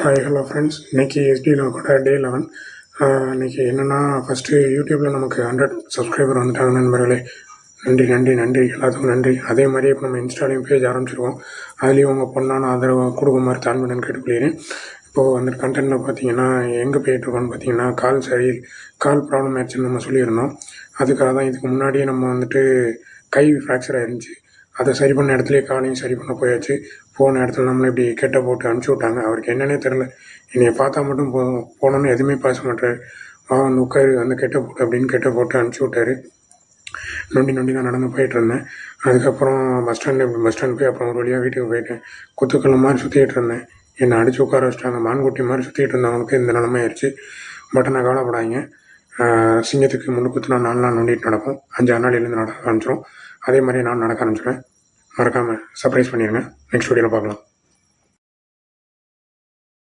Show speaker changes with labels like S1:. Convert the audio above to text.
S1: Hi hello friends, இன்றைக்கி ST கூட டே 11. இன்றைக்கி என்னென்னா, ஃபஸ்ட்டு யூடியூப்பில் நமக்கு 100 சப்ஸ்கிரைபர் வந்துட்டாங்க நண்பர்களே. நன்றி நன்றி நன்றி, எல்லாத்துக்கும் நன்றி. அதே மாதிரி இப்போ நம்ம இன்ஸ்டாலையும் பேஜ் ஆரம்பிச்சிருவோம். அதுலேயும் உங்கள் பொண்ணான ஆதரவு கொடுக்குமாறு தாழ்மையுடன் கேட்டுக்கொள்கிறேன். இப்போது அந்த கண்டென்ட்டில் பார்த்தீங்கன்னா எங்கே போயிட்டுருக்கோன்னு பார்த்தீங்கன்னா, கால் ப்ராப்ளம் ஆயிடுச்சுன்னு நம்ம சொல்லியிருந்தோம். அதுக்காக தான் இதுக்கு முன்னாடியே நம்ம வந்துட்டு கை ஃப்ராக்சர் ஆயிருந்துச்சு. அதை சரி பண்ண இடத்துலையே காலையும் சரி பண்ண போயாச்சு. போன இடத்துல நம்மளை இப்படி கெட்ட போட்டு அனுப்பிச்சி விட்டாங்க. அவருக்கு என்னன்னே தெரில. என்னைய பார்த்தா மட்டும் போதும், போனோன்னு எதுவுமே பேச மாட்டார். வந்து உட்காரு, அந்த கெட்ட போட்டு அப்படின்னு கெட்ட போட்டு அனுப்பிச்சி விட்டாரு. நொண்டி தான் நடந்து போயிட்டுருந்தேன். அதுக்கப்புறம் பஸ் ஸ்டாண்ட் போய் அப்புறம் ஒரு வழியாக வீட்டுக்கு போயிட்டேன். குத்துக்கல்ல மாதிரி சுற்றிட்டு இருந்தேன். என்னை அடித்து உட்கார வச்சிட்டாங்க. மான்குட்டி மாதிரி சுற்றிட்டு இருந்தவங்களுக்கு இந்த நிலைமை ஆயிடுச்சு. பட் நான் கவலைப்படாதீங்க. சிங்கத்துக்கு முன்னுக்குத்துனா 4 நாள் நோண்டிட்டு நடக்கும். 5 நாள் நடக்க ஆரம்பிச்சிடும். அதே மாதிரி நான் நடக்க ஆரம்பிச்சிடுவேன். மறக்காமல் சர்ப்ரைஸ் பண்ணிடுங்க. நெக்ஸ்ட் வீடியோவில் பார்க்கலாம்.